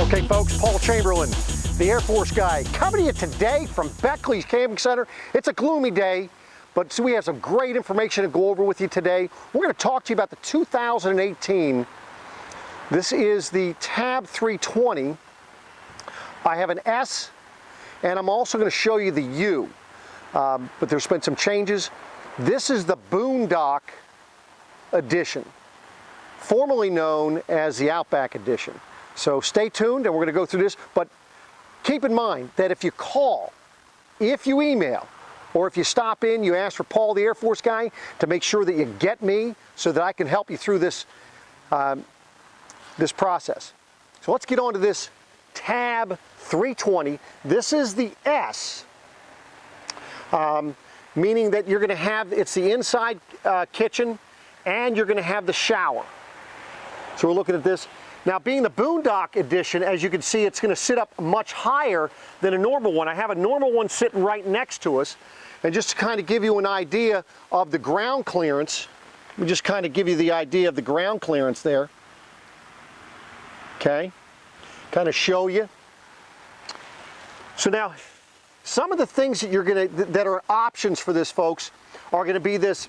Okay, folks, Paul Chamberlain, the Air Force guy, coming to you today from Beckley's Camping Center. It's a gloomy day, but so we have some great information to go over with you today. We're going to talk to you about the 2018. This is the Tab 320. I have an S, and I'm also going to show you the U, but there's been some changes. This is the Boondock Edition, formerly known as the Outback Edition. So stay tuned, and we're going to go through this, but keep in mind that if you call, if you email, or if you stop in, you ask for Paul, the Air Force guy, to make sure that you get me so that I can help you through this, this process. So let's get on to this Tab 320. This is the S, meaning that you're going to have, it's the inside kitchen, and you're going to have the shower. So we're looking at this. Now, being the Boondock Edition, as you can see, it's going to sit up much higher than a normal one. I have a normal one sitting right next to us. And just to kind of give you an idea of the ground clearance, let me just kind of give you the idea of the ground clearance there. Okay, kind of show you. So now, some of the things that you're going to, that are options for this, folks, are going to be this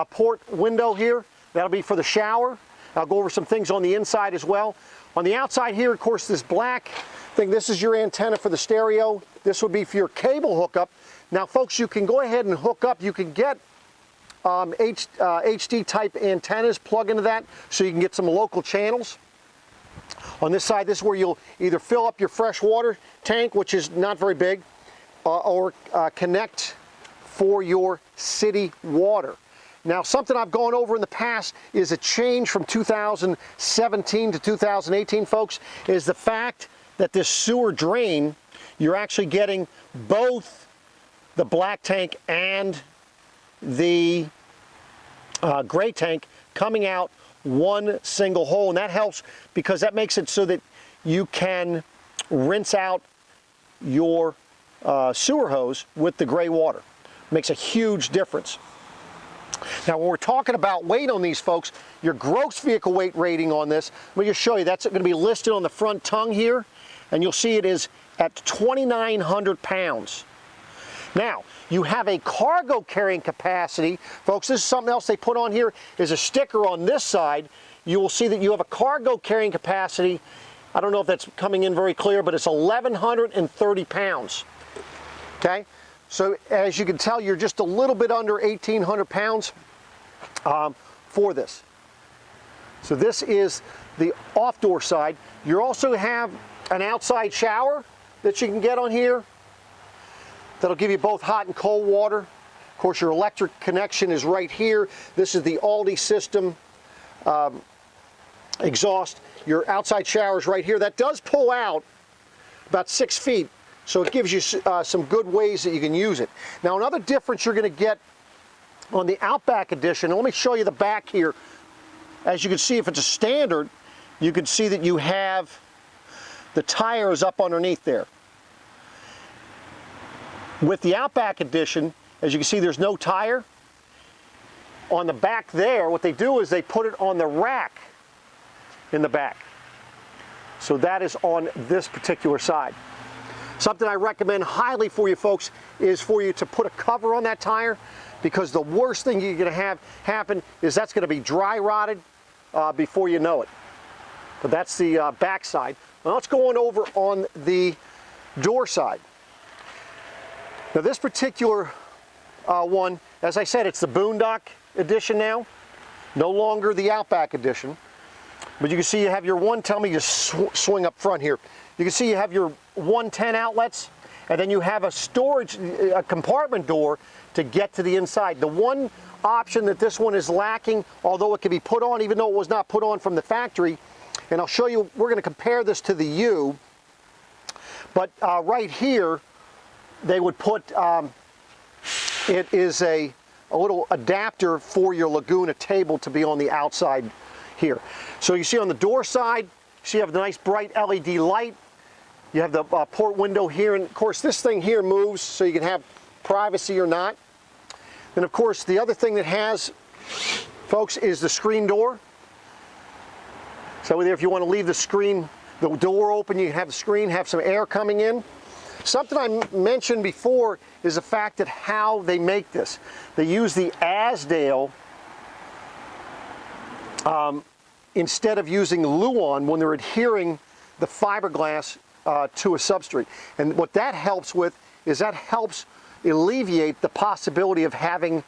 port window here. That'll be for the shower. I'll go over some things on the inside as well. On the outside here, of course, this black thing, this is your antenna for the stereo. This would be for your cable hookup. Now, folks, you can go ahead and hook up. You can get HD type antennas, plug into that, so you can get some local channels. On this side, this is where you'll either fill up your fresh water tank, which is not very big, or connect for your city water. Now, something I've gone over in the past is a change from 2017 to 2018, folks, is the fact that this sewer drain, you're actually getting both the black tank and the gray tank coming out one single hole. And that helps because that makes it so that you can rinse out your sewer hose with the gray water. Makes a huge difference. Now, when we're talking about weight on these, folks, your gross vehicle weight rating on this, let me just show you, that's going to be listed on the front tongue here, and you'll see it is at 2,900 pounds. Now, you have a cargo carrying capacity. Folks, this is something else they put on here, is a sticker on this side. You will see that you have a cargo carrying capacity. I don't know if that's coming in very clear, but it's 1,130 pounds. Okay? So as you can tell, you're just a little bit under 1,800 pounds for this. So this is the off-door side. You also have an outside shower that you can get on here. That'll give you both hot and cold water. Of course, your electric connection is right here. This is the Aldi system exhaust. Your outside shower is right here. That does pull out about 6 feet. So it gives you some good ways that you can use it. Now, another difference you're going to get on the Outback Edition, and let me show you the back here. As you can see, if it's a standard, you can see that you have the tires up underneath there. With the Outback Edition, as you can see, there's no tire. On the back there, what they do is they put it on the rack in the back. So that is on this particular side. Something I recommend highly for you folks is for you to put a cover on that tire, because the worst thing you're going to have happen is that's going to be dry rotted before you know it. But that's the back side. Now let's go on over on the door side. Now this particular one, as I said, it's the Boondock Edition now, no longer the Outback Edition. But you can see you have your let me just swing up front here. You can see you have your 110 outlets, and then you have a storage, a compartment door to get to the inside. The one option that this one is lacking, although it can be put on, even though it was not put on from the factory, and I'll show you, we're going to compare this to the U, but right here, they would put, it is a little adapter for your Laguna table to be on the outside here. So you see on the door side, so you have the nice bright LED light. You have the port window here, and of course this thing here moves so you can have privacy or not. Then of course the other thing that has, folks, is the screen door. So if you want to leave the screen the door open, you have the screen, have some air coming in. Something I mentioned before is the fact that how they make this. They use the Azdale instead of using Luan when they're adhering the fiberglass to a substrate. And what that helps with is that helps alleviate the possibility of having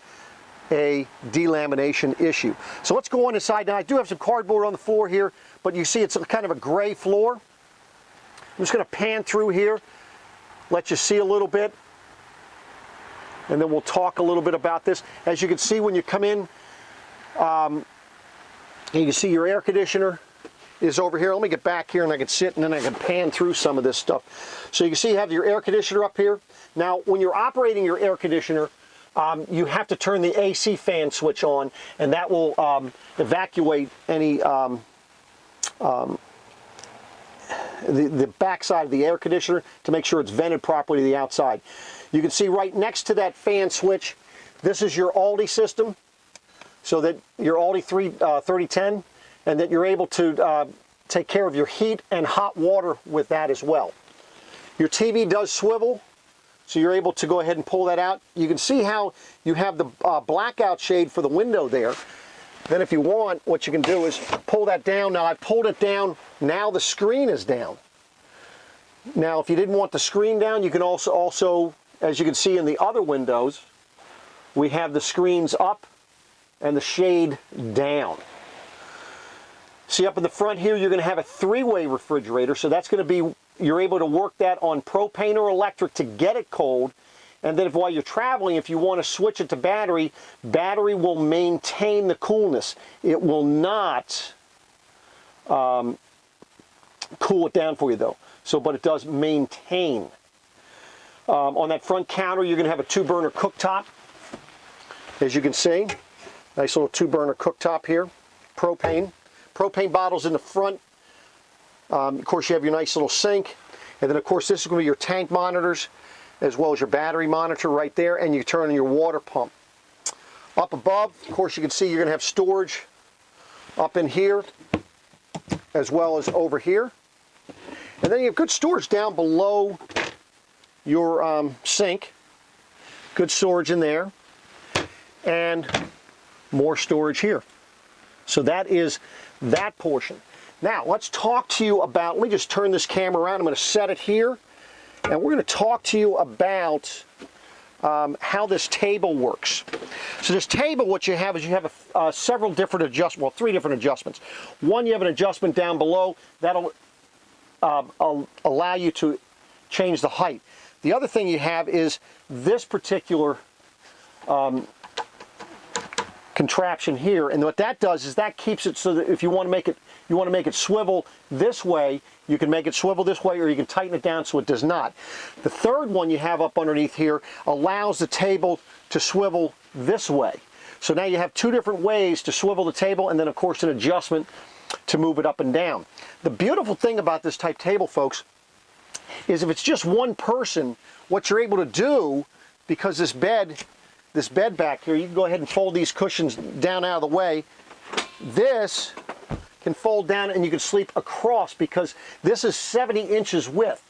a delamination issue. So let's go on inside. Now I do have some cardboard on the floor here, but you see it's kind of a gray floor. I'm just going to pan through here, let you see a little bit, and then we'll talk a little bit about this. As you can see when you come in, you can see your air conditioner is over here. Let me get back here and I can sit and then I can pan through some of this stuff. So you can see you have your air conditioner up here. Now when you're operating your air conditioner, you have to turn the AC fan switch on, and that will evacuate any the backside of the air conditioner to make sure it's vented properly to the outside. You can see right next to that fan switch, this is your Aldi system, so that your Aldi 3010, and that you're able to take care of your heat and hot water with that as well. Your TV does swivel, so you're able to go ahead and pull that out. You can see how you have the blackout shade for the window there. Then if you want, what you can do is pull that down. Now I pulled it down, now the screen is down. Now if you didn't want the screen down, you can also, as you can see in the other windows, we have the screens up and the shade down. See up in the front here, you're going to have a three-way refrigerator, so that's going to be, you're able to work that on propane or electric to get it cold. And then while you're traveling, if you want to switch it to battery, battery will maintain the coolness. It will not cool it down for you though. So, but it does maintain. On that front counter, you're going to have a 2-burner cooktop. As you can see, nice little 2-burner cooktop here. Propane bottles in the front. Of course, you have your nice little sink. And then, of course, this is going to be your tank monitors, as well as your battery monitor right there, and you turn on your water pump. Up above, of course, you can see you're going to have storage up in here, as well as over here. And then you have good storage down below your sink. Good storage in there. And more storage here. So that is that portion. Now, let's talk to you about, let me just turn this camera around. I'm going to set it here. And we're going to talk to you about how this table works. So this table, what you have is you have several different adjustments, well, 3 different adjustments. One, you have an adjustment down below. That'll allow you to change the height. The other thing you have is this particular contraption here, and what that does is that keeps it so that if you want to make it swivel this way, you can make it swivel this way, or you can tighten it down so it does not. The third one you have up underneath here allows the table to swivel this way. So now you have 2 different ways to swivel the table, and then of course an adjustment to move it up and down. The beautiful thing about this type table, folks, is if it's just one person, what you're able to do, because this bed back here, you can go ahead and fold these cushions down out of the way. This can fold down and you can sleep across because this is 70 inches width.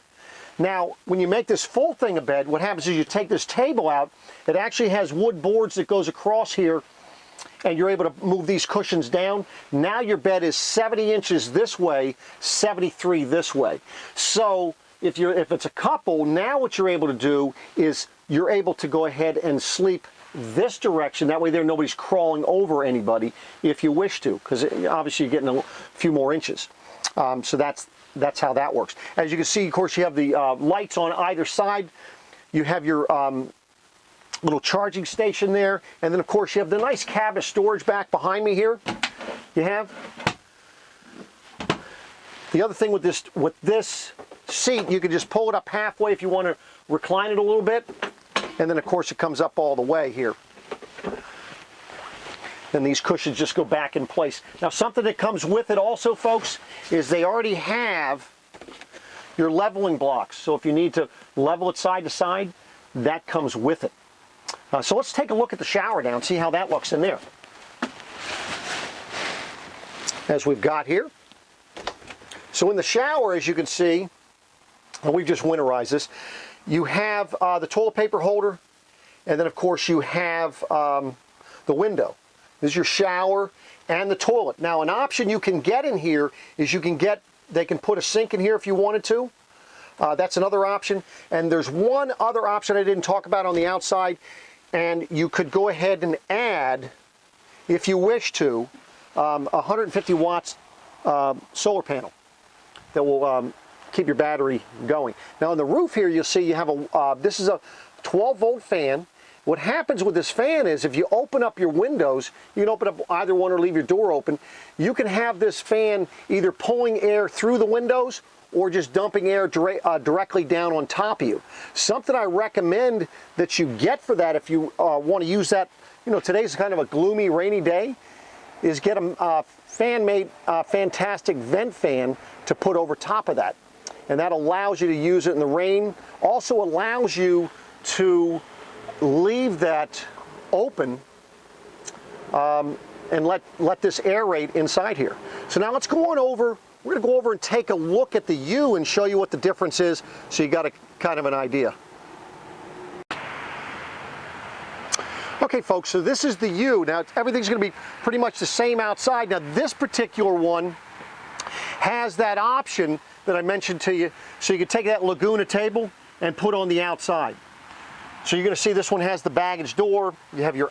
Now, when you make this full thing a bed, what happens is you take this table out, it actually has wood boards that goes across here, and you're able to move these cushions down. Now your bed is 70 inches this way, 73 this way. So if it's a couple, now what you're able to do is you're able to go ahead and sleep this direction. That way there nobody's crawling over anybody if you wish to, because obviously you're getting a few more inches. So that's how that works. As you can see, of course, you have the lights on either side. You have your little charging station there, and then of course you have the nice cabinet storage back behind me here. You have the other thing with this seat, you can just pull it up halfway if you want to recline it a little bit. And then, of course, it comes up all the way here. And these cushions just go back in place. Now, something that comes with it also, folks, is they already have your leveling blocks. So if you need to level it side to side, that comes with it. So let's take a look at the shower down, see how that looks in there. As we've got here, So in the shower, as you can see, and we've just winterized this, you have the toilet paper holder, and then of course you have the window. This is your shower and the toilet. Now an option you can get in here is they can put a sink in here if you wanted to. That's another option. And there's one other option I didn't talk about on the outside, and you could go ahead and add, if you wish to, 150 watts solar panel that will keep your battery going. Now on the roof here, you'll see you have this is a 12-volt fan. What happens with this fan is if you open up your windows, you can open up either one or leave your door open, you can have this fan either pulling air through the windows or just dumping air directly down on top of you. Something I recommend that you get for that if you want to use that, today's kind of a gloomy, rainy day, is get a fan-made fantastic vent fan to put over top of that. And that allows you to use it in the rain. Also allows you to leave that open and let this aerate inside here. So now let's go on over. We're going to go over and take a look at the U and show you what the difference is, so you got kind of an idea. Okay folks, so this is the U. Now everything's going to be pretty much the same outside. Now this particular one has that option that I mentioned to you, so you can take that Laguna table and put on the outside. So you're going to see this one has the baggage door. You have your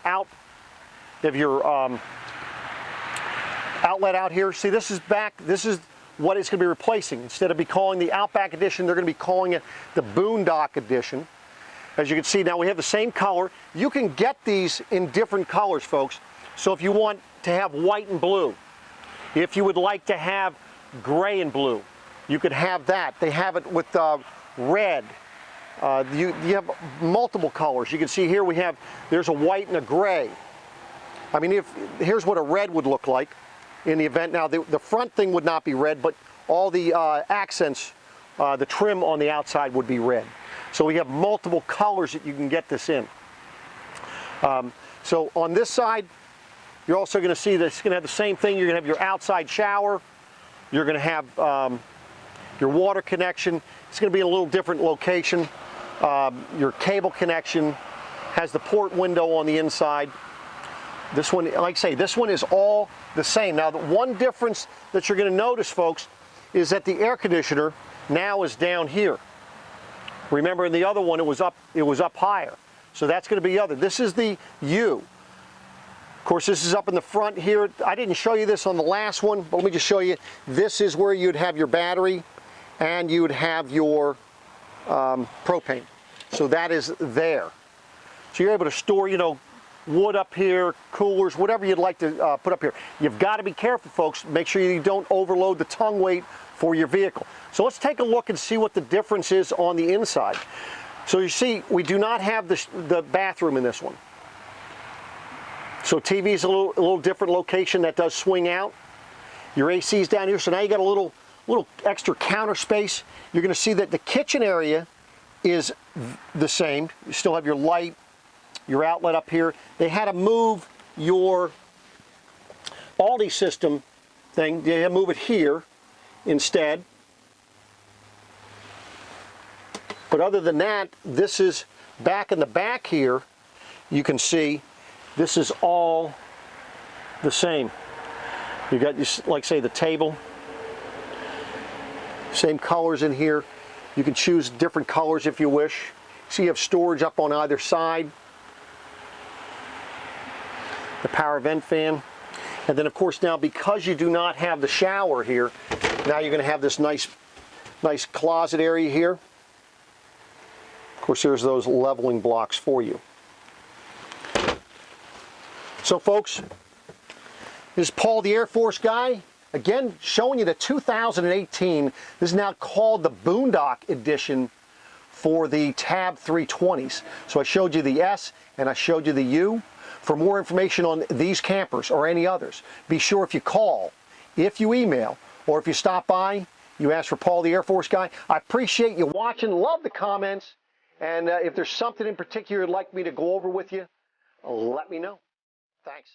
outlet out here. See, this is back. This is what it's going to be replacing. Instead of calling the Outback Edition, they're going to be calling it the Boondock Edition. As you can see, now we have the same color. You can get these in different colors, folks. So if you want to have white and blue, if you would like to have gray and blue, you could have that. They have it with red. You have multiple colors. You can see here there's a white and a gray. I mean, here's what a red would look like in the event. Now, the front thing would not be red, but all the accents, the trim on the outside would be red. So we have multiple colors that you can get this in. So on this side, you're also going to see that it's going to have the same thing. You're going to have your outside shower. You're going to have your water connection. It's going to be in a little different location. Your cable connection has the port window on the inside. This one, like I say, this one is all the same. Now, the one difference that you're going to notice, folks, is that the air conditioner now is down here. Remember, in the other one, it was up higher. So that's going to be other. This is the U. Of course, this is up in the front here. I didn't show you this on the last one, but let me just show you. This is where you'd have your battery and you would have your propane. So that is there. So you're able to store, wood up here, coolers, whatever you'd like to put up here. You've got to be careful, folks. Make sure you don't overload the tongue weight for your vehicle. So let's take a look and see what the difference is on the inside. So you see, we do not have the bathroom in this one. So TV is a little different location that does swing out. Your AC is down here, so now you got a little extra counter space. You're going to see that the kitchen area is the same. You still have your light, your outlet up here. They had to move your Aldi system thing. They had to move it here instead. But other than that, this is back in the back here. You can see this is all the same. You got, like say, the table. Same colors in here. You can choose different colors if you wish. So you have storage up on either side. The power vent fan. And then of course now, because you do not have the shower here, now you're going to have this nice closet area here. Of course, there's those leveling blocks for you. So folks, this is Paul the Air Force guy. Again, showing you the 2018, this is now called the Boondock Edition for the Tab 320s. So I showed you the S and I showed you the U. For more information on these campers or any others, be sure if you call, if you email, or if you stop by, you ask for Paul the Air Force guy. I appreciate you watching, love the comments, and if there's something in particular you'd like me to go over with you, let me know. Thanks.